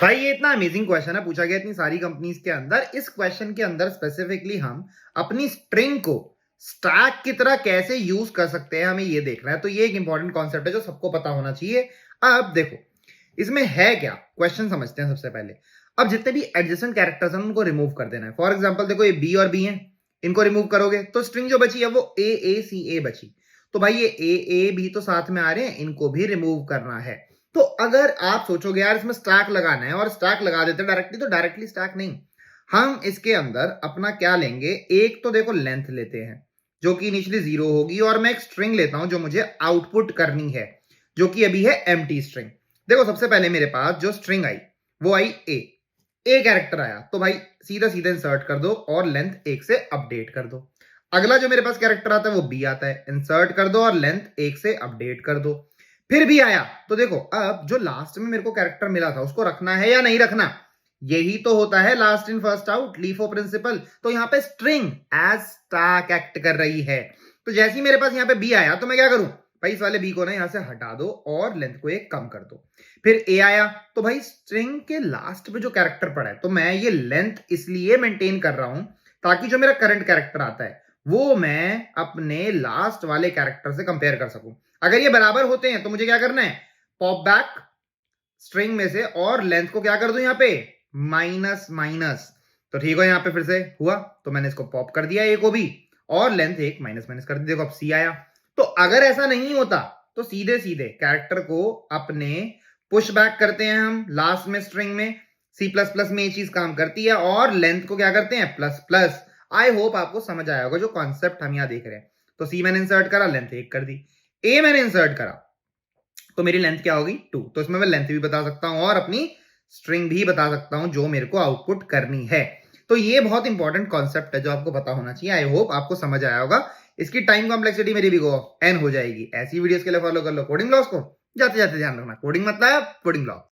भाई ये इतना अमेजिंग क्वेश्चन है, पूछा गया इतनी सारी कंपनीज के अंदर। इस क्वेश्चन के अंदर स्पेसिफिकली हम अपनी स्ट्रिंग को स्टैक की तरह कैसे यूज कर सकते हैं, हमें ये देखना है। तो ये एक इंपॉर्टेंट कॉन्सेप्ट है जो सबको पता होना चाहिए। अब देखो इसमें है क्या, क्वेश्चन समझते हैं सबसे पहले। अब जितने भी एडजेसेंट कैरेक्टर्स हैं उनको रिमूव कर देना है। फॉर एग्जांपल देखो ये बी और बी हैं, इनको रिमूव करोगे तो स्ट्रिंग जो बची है वो ए बची। तो भाई ये ए भी तो साथ में आ रहे हैं, इनको भी रिमूव करना है। तो अगर आप सोचोगे यार इसमें स्टैक लगाना है और स्टैक लगा देते डायरेक्टली, तो डायरेक्टली स्टैक नहीं, हम इसके अंदर अपना क्या लेंगे, एक तो देखो लेंथ लेते हैं जो कि इनिशियली 0 होगी, और मैं एक स्ट्रिंग लेता हूं जो मुझे आउटपुट करनी है, जो कि अभी है एम्प्टी स्ट्रिंग। देखो सबसे पहले मेरे पास जो स्ट्रिंग आई वो आई ए कैरेक्टर आया, तो भाई सीधा सीधा इंसर्ट कर दो और लेंथ 1 से अपडेट कर दो। अगला जो मेरे पास कैरेक्टर आता है वो बी आता है, इंसर्ट कर दो और लेंथ 1 से अपडेट कर दो। फिर भी आया, तो देखो अब जो लास्ट में मेरे को कैरेक्टर मिला था उसको रखना है या नहीं रखना, यही तो होता है last in first out, LIFO principle. तो यहां पे स्ट्रिंग एज स्टैक एक्ट कर रही है। तो जैसे ही मेरे पास यहां पे बी आया तो मैं क्या करूं, भाई इस वाले बी को ना यहां से हटा दो और लेंथ को एक कम कर दो। फिर ए आया, तो भाई स्ट्रिंग के लास्ट पे जो कैरेक्टर पड़ा है, तो मैं ये लेंथ इसलिए मेंटेन कर रहा हूं ताकि जो मेरा करंट कैरेक्टर आता है वो मैं अपने लास्ट वाले कैरेक्टर से कंपेयर कर सकूं। अगर ये बराबर होते हैं तो मुझे क्या करना है, पॉप बैक स्ट्रिंग में से और लेंथ को क्या कर दूं यहां पे माइनस माइनस। तो ठीक है, यहां पे फिर से हुआ, तो मैंने इसको पॉप कर दिया ए को भी, और लेंथ एक माइनस माइनस कर दी। देखो अब सी आया। तो अगर ऐसा नहीं होता तो सीधे सीधे कैरेक्टर को अपने पुश बैक करते हैं हम लास्ट में स्ट्रिंग में। सी प्लस प्लस में ये चीज काम करती है, और लेंथ को क्या करते हैं प्लस प्लस। आई होप आपको समझ आया होगा जो कॉन्सेप्ट हम यहां देख रहे हैं। तो सी मैंने इंसर्ट करा, लेंथ एक कर दी। ए मैंने इंसर्ट करा तो मेरी लेंथ क्या होगी 2। तो इसमें मैं लेंथ भी बता सकता हूं और अपनी स्ट्रिंग भी बता सकता हूं जो मेरे को आउटपुट करनी है। तो ये बहुत इंपॉर्टेंट कॉन्सेप्ट है जो आपको पता होना चाहिए। आई होप आपको समझ आया होगा। इसकी टाइम कॉम्प्लेक्सिटी मेरी भी गो एन हो जाएगी। ऐसी वीडियोस के लिए फॉलो कर लो कोडिंग ब्लॉग्स को। जाते जाते ध्यान रखना, कोडिंग मतलब कोडिंग ब्लॉग।